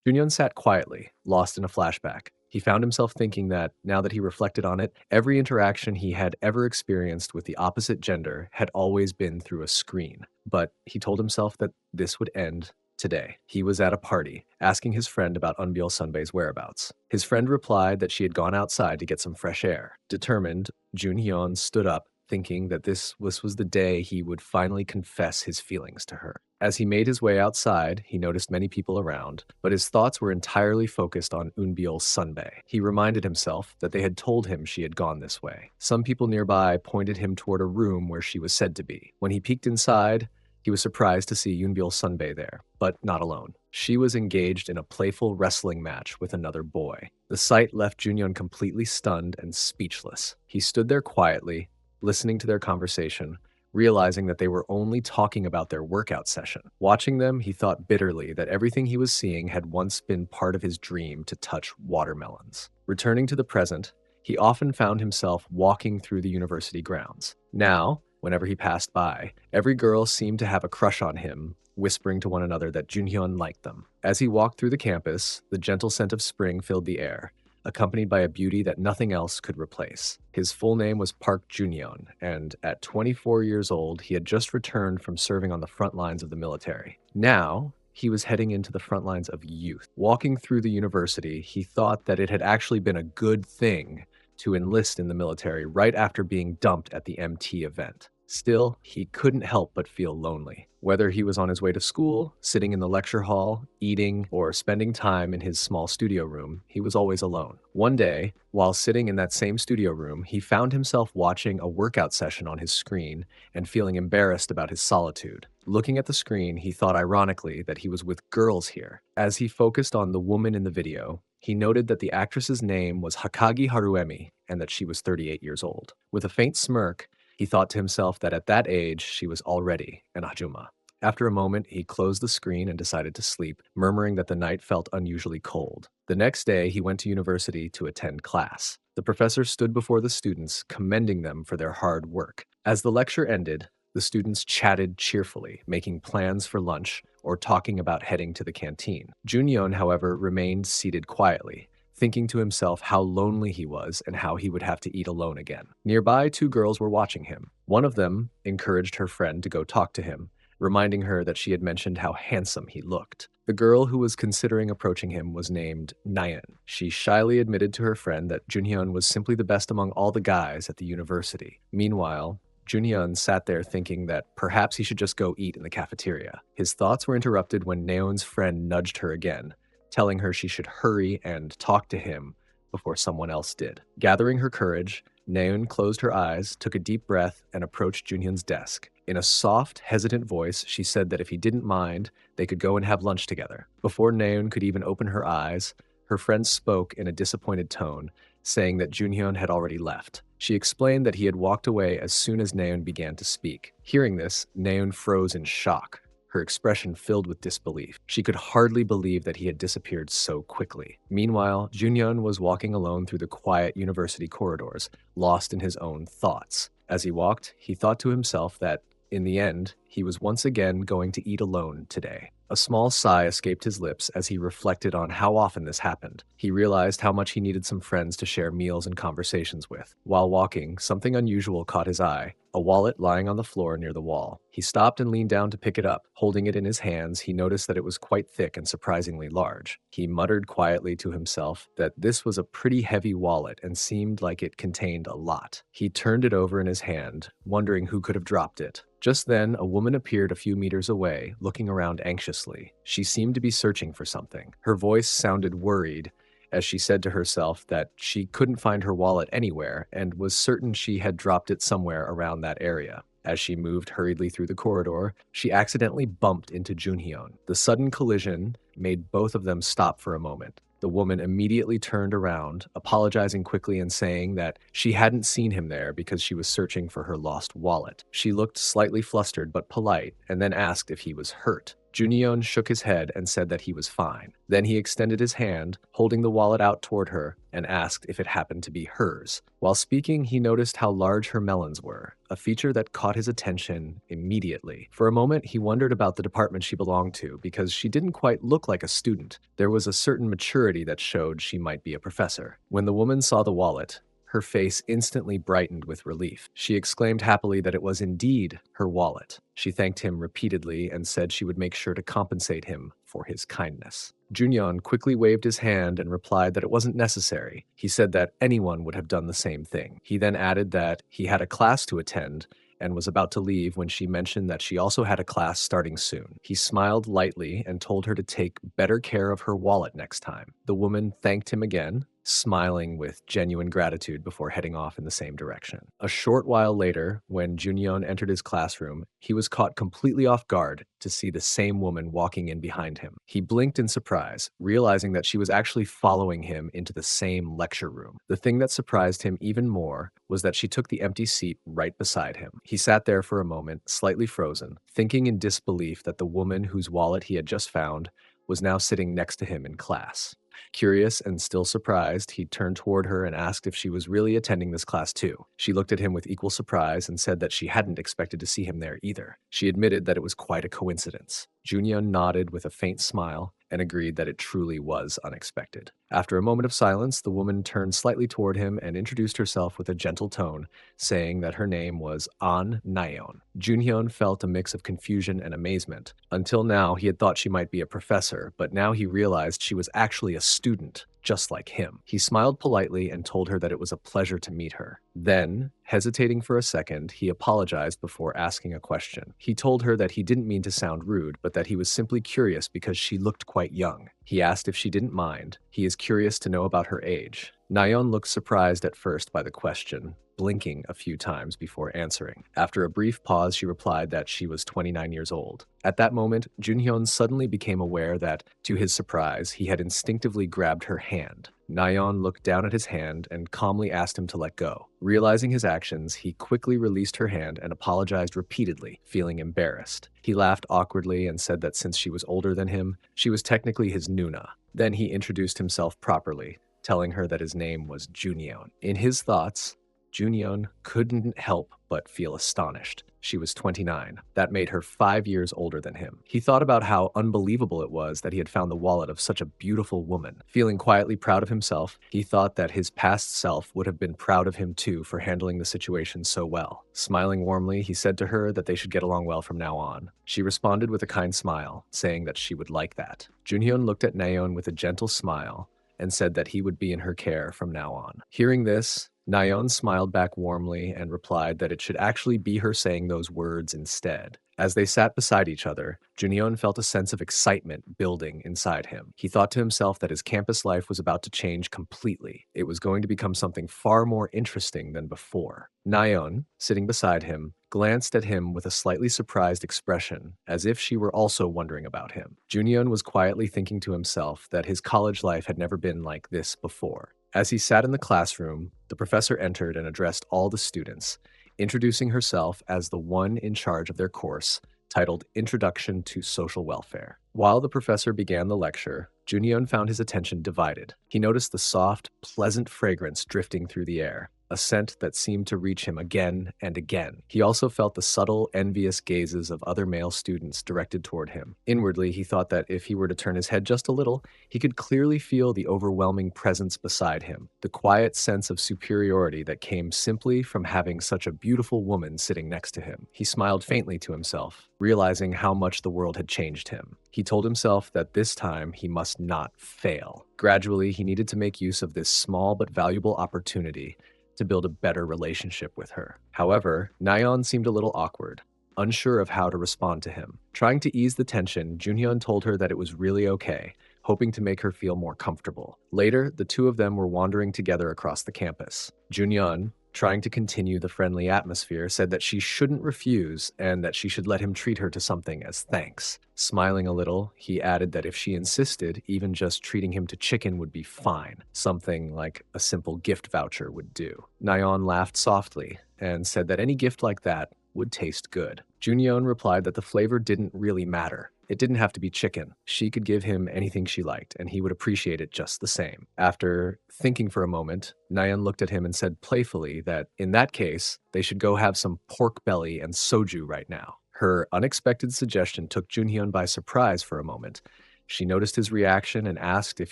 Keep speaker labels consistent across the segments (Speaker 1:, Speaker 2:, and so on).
Speaker 1: Junhyun sat quietly, lost in a flashback. He found himself thinking that, now that he reflected on it, every interaction he had ever experienced with the opposite gender had always been through a screen. But he told himself that this would end today. He was at a party, asking his friend about Eunbyul Sunbae's whereabouts. His friend replied that she had gone outside to get some fresh air. Determined, Junhyun stood up, thinking that this was the day he would finally confess his feelings to her. As he made his way outside, he noticed many people around, but his thoughts were entirely focused on Eunbyul Sunbae. He reminded himself that they had told him she had gone this way. Some people nearby pointed him toward a room where she was said to be. When he peeked inside, he was surprised to see Eunbyul Sunbae there, but not alone. She was engaged in a playful wrestling match with another boy. The sight left Junhyun completely stunned and speechless. He stood there quietly, listening to their conversation, realizing that they were only talking about their workout session. Watching them, he thought bitterly that everything he was seeing had once been part of his dream to touch watermelons. Returning to the present, he often found himself walking through the university grounds. Now, whenever he passed by, every girl seemed to have a crush on him, whispering to one another that Junhyun liked them. As he walked through the campus, the gentle scent of spring filled the air, accompanied by a beauty that nothing else could replace. His full name was Park Junhyun, and at 24 years old, he had just returned from serving on the front lines of the military. Now, he was heading into the front lines of youth. Walking through the university, he thought that it had actually been a good thing to enlist in the military right after being dumped at the MT event. Still, he couldn't help but feel lonely. Whether he was on his way to school, sitting in the lecture hall, eating, or spending time in his small studio room, he was always alone. One day, while sitting in that same studio room, he found himself watching a workout session on his screen and feeling embarrassed about his solitude. Looking at the screen, he thought ironically that he was with girls here. As he focused on the woman in the video, he noted that the actress's name was Hakagi Haruemi and that she was 38 years old. With a faint smirk, he thought to himself that at that age, she was already an Ajuma. After a moment, he closed the screen and decided to sleep, murmuring that the night felt unusually cold. The next day, he went to university to attend class. The professor stood before the students, commending them for their hard work. As the lecture ended, the students chatted cheerfully, making plans for lunch or talking about heading to the canteen. Junhyun, however, remained seated quietly, thinking to himself how lonely he was and how he would have to eat alone again. Nearby, two girls were watching him. One of them encouraged her friend to go talk to him, reminding her that she had mentioned how handsome he looked. The girl who was considering approaching him was named Nayeon. She shyly admitted to her friend that Junhyun was simply the best among all the guys at the university. Meanwhile, Junhyun sat there thinking that perhaps he should just go eat in the cafeteria. His thoughts were interrupted when Nayeon's friend nudged her again, telling her she should hurry and talk to him before someone else did. Gathering her courage, Nayeon closed her eyes, took a deep breath, and approached Junhyun's desk. In a soft, hesitant voice, she said that if he didn't mind, they could go and have lunch together. Before Nayeon could even open her eyes, her friend spoke in a disappointed tone, saying that Junhyun had already left. She explained that he had walked away as soon as Nayeon began to speak. Hearing this, Nayeon froze in shock, her expression filled with disbelief. She could hardly believe that he had disappeared so quickly. Meanwhile, Junhyun was walking alone through the quiet university corridors, lost in his own thoughts. As he walked, he thought to himself that, in the end, he was once again going to eat alone today. A small sigh escaped his lips as he reflected on how often this happened. He realized how much he needed some friends to share meals and conversations with. While walking, something unusual caught his eye, a wallet lying on the floor near the wall. He stopped and leaned down to pick it up. Holding it in his hands, he noticed that it was quite thick and surprisingly large. He muttered quietly to himself that this was a pretty heavy wallet and seemed like it contained a lot. He turned it over in his hand, wondering who could have dropped it. Just then, a woman appeared a few meters away, looking around anxiously. She seemed to be searching for something. Her voice sounded worried as she said to herself that she couldn't find her wallet anywhere and was certain she had dropped it somewhere around that area. As she moved hurriedly through the corridor, she accidentally bumped into Junhyun. The sudden collision made both of them stop for a moment. The woman immediately turned around, apologizing quickly and saying that she hadn't seen him there because she was searching for her lost wallet. She looked slightly flustered but polite, and then asked if he was hurt. Junyeon shook his head and said that he was fine. Then he extended his hand, holding the wallet out toward her, and asked if it happened to be hers. While speaking, he noticed how large her melons were, a feature that caught his attention immediately. For a moment, he wondered about the department she belonged to because she didn't quite look like a student. There was a certain maturity that showed she might be a professor. When the woman saw the wallet, her face instantly brightened with relief. She exclaimed happily that it was indeed her wallet. She thanked him repeatedly and said she would make sure to compensate him for his kindness. Junyeon quickly waved his hand and replied that it wasn't necessary. He said that anyone would have done the same thing. He then added that he had a class to attend and was about to leave when she mentioned that she also had a class starting soon. He smiled lightly and told her to take better care of her wallet next time. The woman thanked him again, smiling with genuine gratitude before heading off in the same direction. A short while later, when Junyeon entered his classroom, he was caught completely off guard to see the same woman walking in behind him. He blinked in surprise, realizing that she was actually following him into the same lecture room. The thing that surprised him even more was that she took the empty seat right beside him. He sat there for a moment, slightly frozen, thinking in disbelief that the woman whose wallet he had just found was now sitting next to him in class. Curious and still surprised, he turned toward her and asked if she was really attending this class too. She looked at him with equal surprise and said that she hadn't expected to see him there either. She admitted that it was quite a coincidence. Junyeon nodded with a faint smile and agreed that it truly was unexpected. After a moment of silence, the woman turned slightly toward him and introduced herself with a gentle tone, saying that her name was An Nayeon. Junhyun felt a mix of confusion and amazement. Until now, he had thought she might be a professor, but now he realized she was actually a student, just like him. He smiled politely and told her that it was a pleasure to meet her. Then, hesitating for a second, he apologized before asking a question. He told her that he didn't mean to sound rude, but that he was simply curious because she looked quite young. He asked if she didn't mind. He is curious to know about her age. Nayeon looked surprised at first by the question, blinking a few times before answering. After a brief pause, she replied that she was 29 years old. At that moment, Junhyun suddenly became aware that, to his surprise, he had instinctively grabbed her hand. Nayeon looked down at his hand and calmly asked him to let go. Realizing his actions, he quickly released her hand and apologized repeatedly, feeling embarrassed. He laughed awkwardly and said that since she was older than him, she was technically his Nuna. Then he introduced himself properly, telling her that his name was Junyeon. In his thoughts, Junyeon couldn't help but feel astonished. She was 29. That made her 5 years older than him. He thought about how unbelievable it was that he had found the wallet of such a beautiful woman. Feeling quietly proud of himself, he thought that his past self would have been proud of him too for handling the situation so well. Smiling warmly, he said to her that they should get along well from now on. She responded with a kind smile, saying that she would like that. Junhyun looked at Nayeon with a gentle smile and said that he would be in her care from now on. Hearing this, Nayeon smiled back warmly and replied that it should actually be her saying those words instead. As they sat beside each other, Junyeon felt a sense of excitement building inside him. He thought to himself that his campus life was about to change completely. It was going to become something far more interesting than before. Nayeon, sitting beside him, glanced at him with a slightly surprised expression, as if she were also wondering about him. Junyeon was quietly thinking to himself that his college life had never been like this before. As he sat in the classroom, the professor entered and addressed all the students, introducing herself as the one in charge of their course, titled Introduction to Social Welfare. While the professor began the lecture, Junyeon found his attention divided. He noticed the soft, pleasant fragrance drifting through the air, a scent that seemed to reach him again and again. He also felt the subtle, envious gazes of other male students directed toward him. Inwardly, he thought that if he were to turn his head just a little, he could clearly feel the overwhelming presence beside him, the quiet sense of superiority that came simply from having such a beautiful woman sitting next to him. He smiled faintly to himself, realizing how much the world had changed him. He told himself that this time he must not fail. Gradually, he needed to make use of this small but valuable opportunity to build a better relationship with her. However, Nayeon seemed a little awkward, unsure of how to respond to him. Trying to ease the tension, Junhyun told her that it was really okay, hoping to make her feel more comfortable. Later, the two of them were wandering together across the campus. Junhyun, trying to continue the friendly atmosphere, said that she shouldn't refuse and that she should let him treat her to something as thanks. Smiling a little, he added that if she insisted, even just treating him to chicken would be fine. Something like a simple gift voucher would do. Nayeon laughed softly and said that any gift like that would taste good. Junyeon replied that the flavor didn't really matter. It didn't have to be chicken. She could give him anything she liked, and he would appreciate it just the same. After thinking for a moment, Nayeon looked at him and said playfully that in that case, they should go have some pork belly and soju right now. Her unexpected suggestion took Junhyun by surprise for a moment. She noticed his reaction and asked if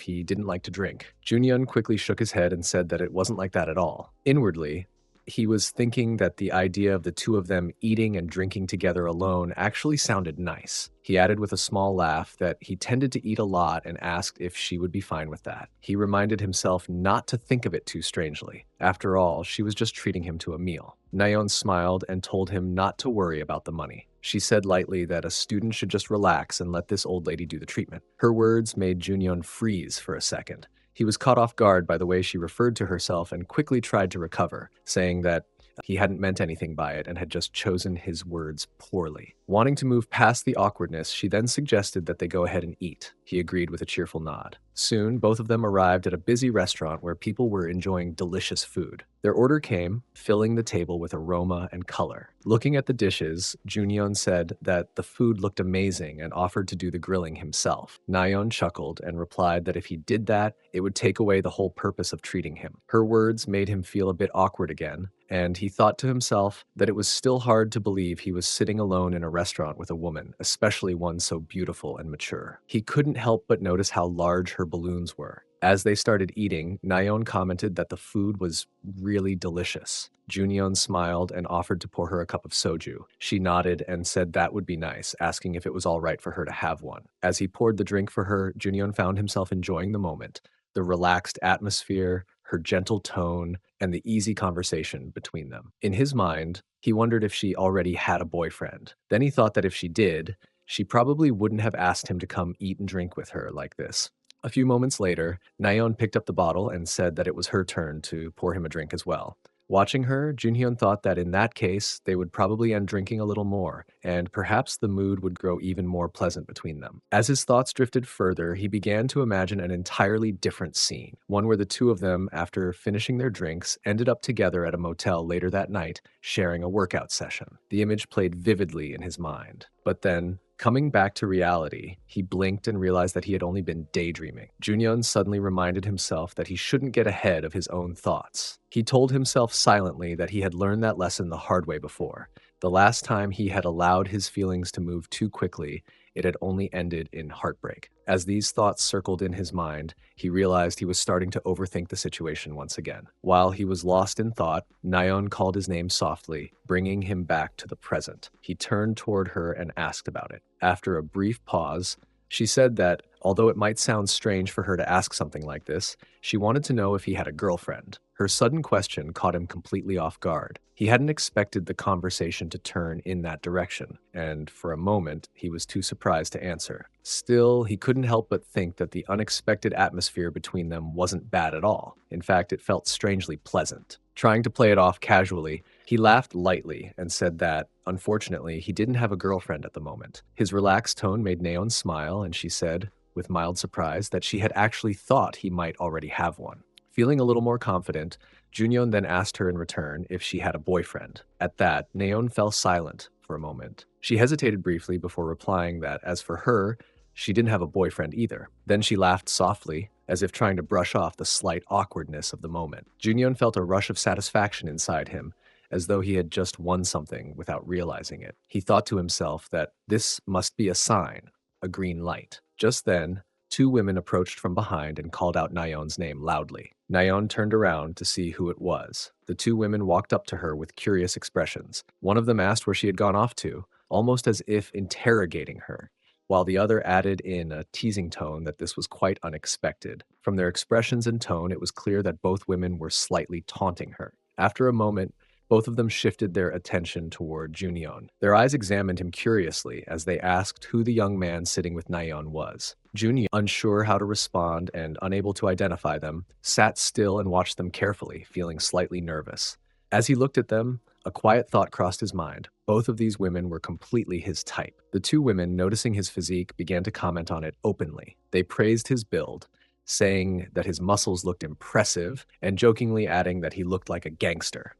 Speaker 1: he didn't like to drink. Junhyun quickly shook his head and said that it wasn't like that at all. Inwardly, he was thinking that the idea of the two of them eating and drinking together alone actually sounded nice. He added with a small laugh that he tended to eat a lot and asked if she would be fine with that. He reminded himself not to think of it too strangely. After all, she was just treating him to a meal. Nayeon smiled and told him not to worry about the money. She said lightly that a student should just relax and let this old lady do the treatment. Her words made Junhyun freeze for a second. He was caught off guard by the way she referred to herself and quickly tried to recover, saying that he hadn't meant anything by it and had just chosen his words poorly. Wanting to move past the awkwardness, she then suggested that they go ahead and eat. He agreed with a cheerful nod. Soon, both of them arrived at a busy restaurant where people were enjoying delicious food. Their order came, filling the table with aroma and color. Looking at the dishes, Junyeon said that the food looked amazing and offered to do the grilling himself. Nayeon chuckled and replied that if he did that, it would take away the whole purpose of treating him. Her words made him feel a bit awkward again, and he thought to himself that it was still hard to believe he was sitting alone in a restaurant with a woman, especially one so beautiful and mature. He couldn't help but notice how large her balloons were. As they started eating, Nayeon commented that the food was really delicious. Junyeon smiled and offered to pour her a cup of soju. She nodded and said that would be nice, asking if it was all right for her to have one. As he poured the drink for her, Junyeon found himself enjoying the moment, the relaxed atmosphere, her gentle tone, and the easy conversation between them. In his mind, he wondered if she already had a boyfriend. Then he thought that if she did, she probably wouldn't have asked him to come eat and drink with her like this. A few moments later, Nayeon picked up the bottle and said that it was her turn to pour him a drink as well. Watching her, Junhyun thought that in that case, they would probably end drinking a little more, and perhaps the mood would grow even more pleasant between them. As his thoughts drifted further, he began to imagine an entirely different scene, one where the two of them, after finishing their drinks, ended up together at a motel later that night, sharing a workout session. The image played vividly in his mind. But then, coming back to reality, he blinked and realized that he had only been daydreaming. Junyeon suddenly reminded himself that he shouldn't get ahead of his own thoughts. He told himself silently that he had learned that lesson the hard way before. The last time he had allowed his feelings to move too quickly, it had only ended in heartbreak. As these thoughts circled in his mind, he realized he was starting to overthink the situation once again. While he was lost in thought, Nayeon called his name softly, bringing him back to the present. He turned toward her and asked about it. After a brief pause, she said that, although it might sound strange for her to ask something like this, she wanted to know if he had a girlfriend. Her sudden question caught him completely off guard. He hadn't expected the conversation to turn in that direction, and for a moment, he was too surprised to answer. Still, he couldn't help but think that the unexpected atmosphere between them wasn't bad at all. In fact, it felt strangely pleasant. Trying to play it off casually, he laughed lightly and said that, unfortunately, he didn't have a girlfriend at the moment. His relaxed tone made Nayeon smile, and she said, with mild surprise, that she had actually thought he might already have one. Feeling a little more confident, Junyeon then asked her in return if she had a boyfriend. At that, Nayeon fell silent for a moment. She hesitated briefly before replying that, as for her, she didn't have a boyfriend either. Then she laughed softly, as if trying to brush off the slight awkwardness of the moment. Junyeon felt a rush of satisfaction inside him, as though he had just won something without realizing it. He thought to himself that this must be a sign, a green light. Just then, two women approached from behind and called out Nayeon's name loudly. Nayeon turned around to see who it was. The two women walked up to her with curious expressions. One of them asked where she had gone off to, almost as if interrogating her, while the other added in a teasing tone that this was quite unexpected. From their expressions and tone, it was clear that both women were slightly taunting her. After a moment, both of them shifted their attention toward Junyeon. Their eyes examined him curiously as they asked who the young man sitting with Nayeon was. Junyeon, unsure how to respond and unable to identify them, sat still and watched them carefully, feeling slightly nervous. As he looked at them, a quiet thought crossed his mind. Both of these women were completely his type. The two women, noticing his physique, began to comment on it openly. They praised his build, saying that his muscles looked impressive, and jokingly adding that he looked like a gangster.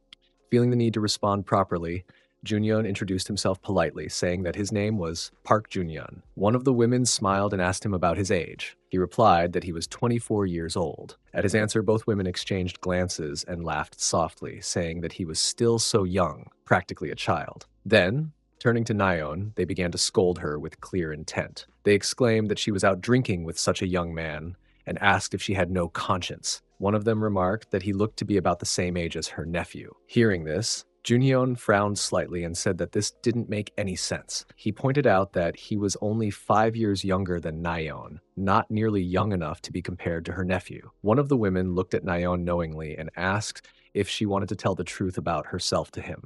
Speaker 1: Feeling the need to respond properly, Junhyun introduced himself politely, saying that his name was Park Junhyun. One of the women smiled and asked him about his age. He replied that he was 24 years old. At his answer, both women exchanged glances and laughed softly, saying that he was still so young, practically a child. Then, turning to Nayeon, they began to scold her with clear intent. They exclaimed that she was out drinking with such a young man and asked if she had no conscience. One of them remarked that he looked to be about the same age as her nephew. Hearing this, Junhyun frowned slightly and said that this didn't make any sense. He pointed out that he was only 5 years younger than Nayeon, not nearly young enough to be compared to her nephew. One of the women looked at Nayeon knowingly and asked if she wanted to tell the truth about herself to him.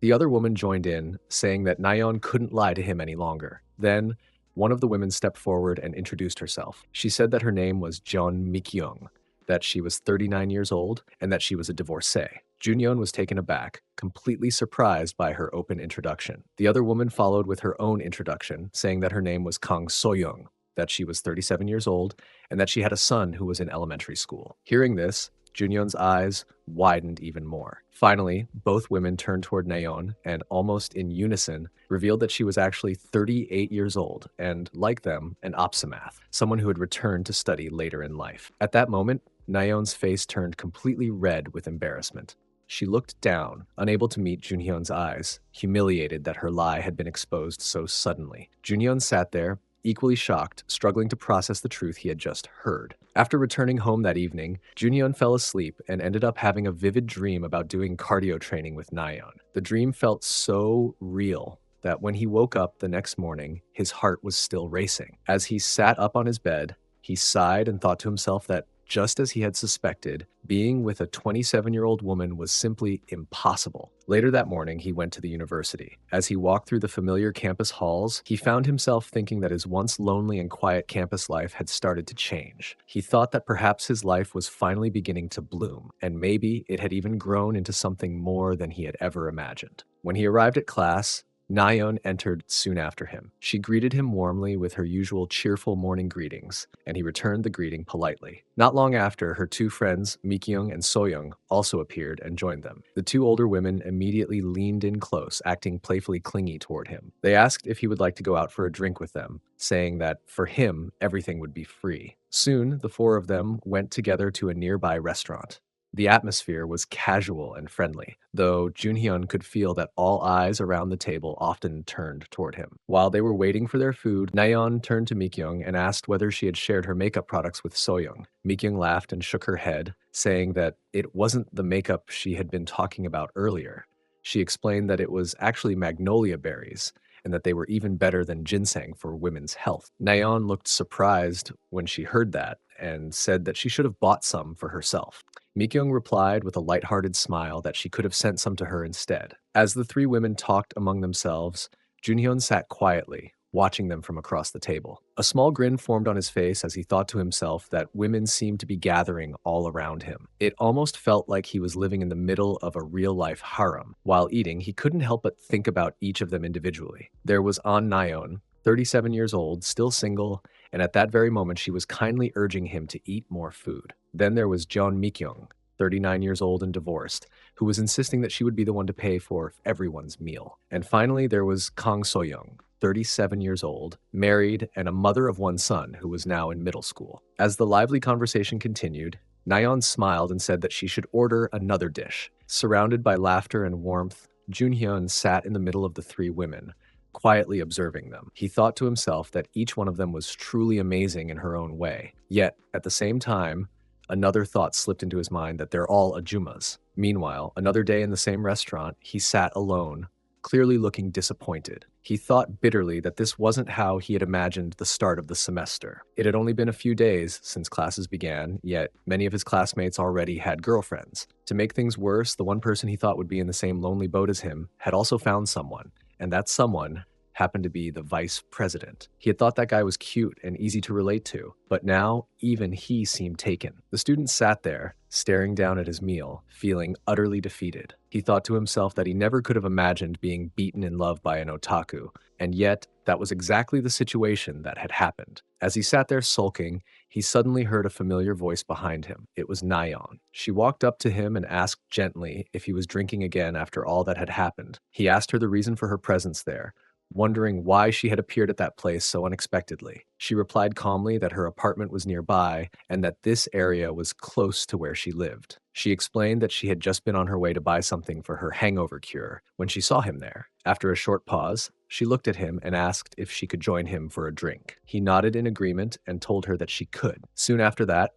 Speaker 1: The other woman joined in, saying that Nayeon couldn't lie to him any longer. Then, one of the women stepped forward and introduced herself. She said that her name was Jeon Mikyung, that she was 39 years old, and that she was a divorcee. Junhyun was taken aback, completely surprised by her open introduction. The other woman followed with her own introduction, saying that her name was Kang Soyoung, that she was 37 years old, and that she had a son who was in elementary school. Hearing this, Junhyun's eyes widened even more. Finally, both women turned toward Nayeon and, almost in unison, revealed that she was actually 38 years old and, like them, an opsimath, someone who had returned to study later in life. At that moment, Nayeon's face turned completely red with embarrassment. She looked down, unable to meet Junhyun's eyes, humiliated that her lie had been exposed so suddenly. Junhyun sat there, equally shocked, struggling to process the truth he had just heard. After returning home that evening, Junhyun fell asleep and ended up having a vivid dream about doing cardio training with Nayeon. The dream felt so real that when he woke up the next morning, his heart was still racing. As he sat up on his bed, he sighed and thought to himself that, just as he had suspected, being with a 27-year-old woman was simply impossible. Later that morning, he went to the university. As he walked through the familiar campus halls, he found himself thinking that his once lonely and quiet campus life had started to change. He thought that perhaps his life was finally beginning to bloom, and maybe it had even grown into something more than he had ever imagined. When he arrived at class, Nayeon entered soon after him. She greeted him warmly with her usual cheerful morning greetings, and he returned the greeting politely. Not long after, her two friends, Mikyung and Soyoung, also appeared and joined them. The two older women immediately leaned in close, acting playfully clingy toward him. They asked if he would like to go out for a drink with them, saying that, for him, everything would be free. Soon, the four of them went together to a nearby restaurant. The atmosphere was casual and friendly, though Junhyun could feel that all eyes around the table often turned toward him. While they were waiting for their food, Nayeon turned to Mikyung and asked whether she had shared her makeup products with Soyoung. Mikyung laughed and shook her head, saying that it wasn't the makeup she had been talking about earlier. She explained that it was actually magnolia berries, and that they were even better than ginseng for women's health. Nayeon looked surprised when she heard that and said that she should have bought some for herself. Mikyung replied with a lighthearted smile that she could have sent some to her instead. As the three women talked among themselves, Junhyun sat quietly, watching them from across the table. A small grin formed on his face as he thought to himself that women seemed to be gathering all around him. It almost felt like he was living in the middle of a real-life harem. While eating, he couldn't help but think about each of them individually. There was Nayeon, 37 years old, still single, and at that very moment she was kindly urging him to eat more food. Then there was Jeon Mikyung, 39 years old and divorced, who was insisting that she would be the one to pay for everyone's meal. And finally, there was Kang Soyoung, 37 years old, married, and a mother of one son who was now in middle school. As the lively conversation continued, Nayeon smiled and said that she should order another dish. Surrounded by laughter and warmth, Junhyun sat in the middle of the three women, quietly observing them. He thought to himself that each one of them was truly amazing in her own way. Yet, at the same time, another thought slipped into his mind that they're all ajumas. Meanwhile, another day in the same restaurant, he sat alone, clearly looking disappointed. He thought bitterly that this wasn't how he had imagined the start of the semester. It had only been a few days since classes began, yet many of his classmates already had girlfriends. To make things worse, the one person he thought would be in the same lonely boat as him had also found someone, and that someone happened to be the vice president. He had thought that guy was cute and easy to relate to, but now even he seemed taken. The student sat there, staring down at his meal, feeling utterly defeated. He thought to himself that he never could have imagined being beaten in love by an otaku, and yet that was exactly the situation that had happened. As he sat there sulking, he suddenly heard a familiar voice behind him. It was Nayeon. She walked up to him and asked gently if he was drinking again after all that had happened. He asked her the reason for her presence there, wondering why she had appeared at that place so unexpectedly. She replied calmly that her apartment was nearby and that this area was close to where she lived. She explained that she had just been on her way to buy something for her hangover cure when she saw him there. After a short pause, she looked at him and asked if she could join him for a drink. He nodded in agreement and told her that she could. Soon after that,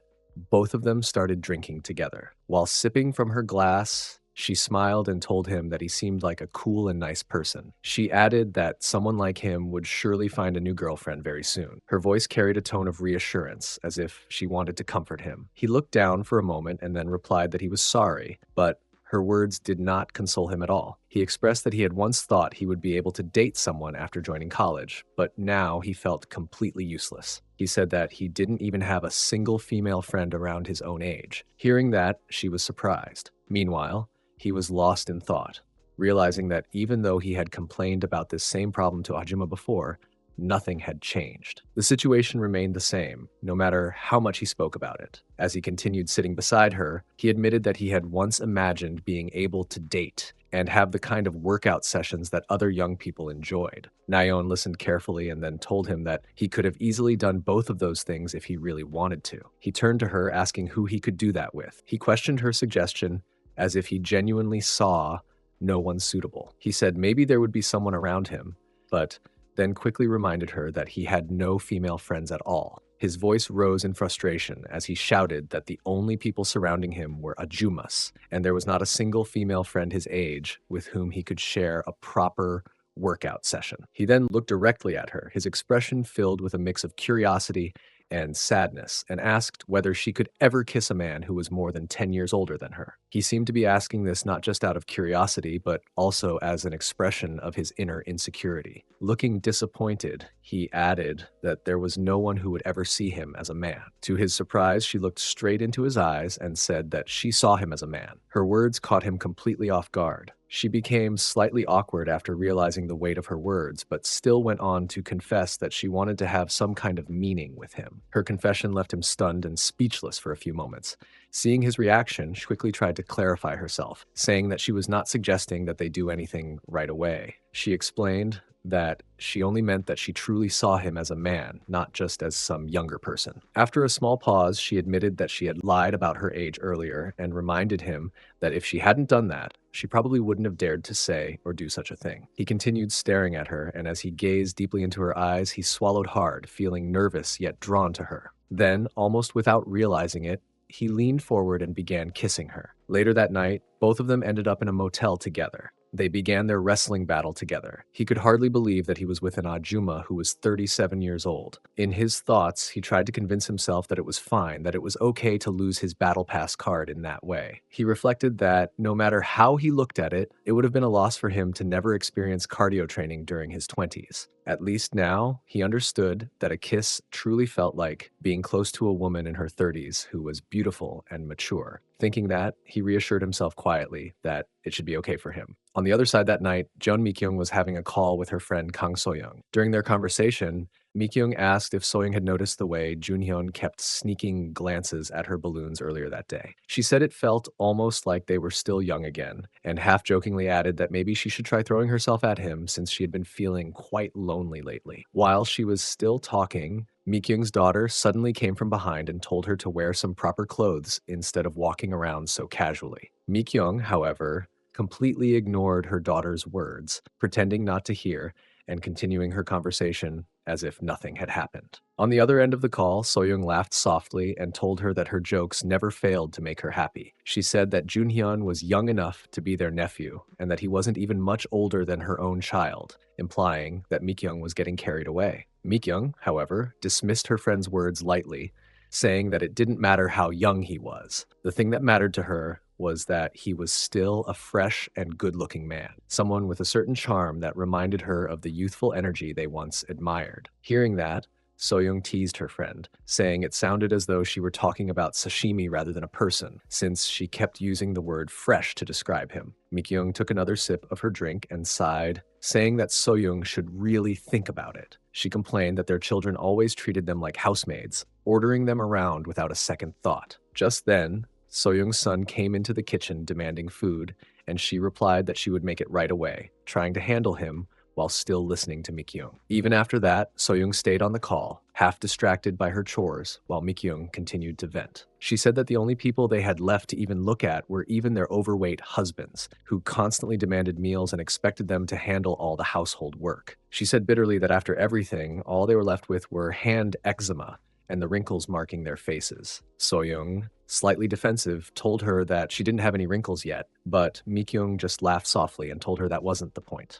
Speaker 1: both of them started drinking together. While sipping from her glass, she smiled and told him that he seemed like a cool and nice person. She added that someone like him would surely find a new girlfriend very soon. Her voice carried a tone of reassurance, as if she wanted to comfort him. He looked down for a moment and then replied that he was sorry, but her words did not console him at all. He expressed that he had once thought he would be able to date someone after joining college, but now he felt completely useless. He said that he didn't even have a single female friend around his own age. Hearing that, she was surprised. Meanwhile, he was lost in thought, realizing that even though he had complained about this same problem to Ajuma before, nothing had changed. The situation remained the same, no matter how much he spoke about it. As he continued sitting beside her, he admitted that he had once imagined being able to date and have the kind of workout sessions that other young people enjoyed. Nayeon listened carefully and then told him that he could have easily done both of those things if he really wanted to. He turned to her, asking who he could do that with. He questioned her suggestion as if he genuinely saw no one suitable. He said maybe there would be someone around him, but then quickly reminded her that he had no female friends at all. His voice rose in frustration as he shouted that the only people surrounding him were Ajumas, and there was not a single female friend his age with whom he could share a proper workout session. He then looked directly at her, his expression filled with a mix of curiosity and sadness, and asked whether she could ever kiss a man who was more than 10 years older than her. He seemed to be asking this not just out of curiosity, but also as an expression of his inner insecurity. Looking disappointed, he added that there was no one who would ever see him as a man. To his surprise, she looked straight into his eyes and said that she saw him as a man. Her words caught him completely off guard. She became slightly awkward after realizing the weight of her words, but still went on to confess that she wanted to have some kind of meaning with him. Her confession left him stunned and speechless for a few moments. Seeing his reaction, she quickly tried to clarify herself, saying that she was not suggesting that they do anything right away. She explained that she only meant that she truly saw him as a man, not just as some younger person. After a small pause, she admitted that she had lied about her age earlier and reminded him that if she hadn't done that, she probably wouldn't have dared to say or do such a thing. He continued staring at her, and as he gazed deeply into her eyes, he swallowed hard, feeling nervous yet drawn to her. Then, almost without realizing it, he leaned forward and began kissing her. Later that night, both of them ended up in a motel together. They began their wrestling battle together. He could hardly believe that he was with an Ajuma who was 37 years old. In his thoughts, he tried to convince himself that it was fine, that it was okay to lose his battle pass card in that way. He reflected that no matter how he looked at it, it would have been a loss for him to never experience cardio training during his 20s. At least now, he understood that a kiss truly felt like being close to a woman in her 30s who was beautiful and mature. Thinking that, he reassured himself quietly that it should be okay for him. On the other side that night, Jeon Mi-kyung was having a call with her friend Kang So-young. During their conversation, Mi-kyung asked if So-young had noticed the way Junhyun kept sneaking glances at her balloons earlier that day. She said it felt almost like they were still young again, and half-jokingly added that maybe she should try throwing herself at him since she had been feeling quite lonely lately. While she was still talking, Mi-kyung's daughter suddenly came from behind and told her to wear some proper clothes instead of walking around so casually. Mi-kyung, however, completely ignored her daughter's words, pretending not to hear and continuing her conversation as if nothing had happened. On the other end of the call, So-young laughed softly and told her that her jokes never failed to make her happy. She said that Junhyun was young enough to be their nephew and that he wasn't even much older than her own child, implying that Mi-kyung was getting carried away. Mi-kyung, however, dismissed her friend's words lightly, saying that it didn't matter how young he was. The thing that mattered to her was that he was still a fresh and good-looking man, someone with a certain charm that reminded her of the youthful energy they once admired. Hearing that, Soyoung teased her friend, saying it sounded as though she were talking about sashimi rather than a person, since she kept using the word fresh to describe him. Mikyung took another sip of her drink and sighed, saying that Soyoung should really think about it. She complained that their children always treated them like housemaids, ordering them around without a second thought. Just then, Soyoung's son came into the kitchen demanding food, and she replied that she would make it right away, trying to handle him while still listening to Mikyung. Even after that, Soyoung stayed on the call, half distracted by her chores, while Mikyung continued to vent. She said that the only people they had left to even look at were even their overweight husbands, who constantly demanded meals and expected them to handle all the household work. She said bitterly that after everything, all they were left with were hand eczema and the wrinkles marking their faces. Soyoung, slightly defensive, told her that she didn't have any wrinkles yet, but Mikyung just laughed softly and told her that wasn't the point.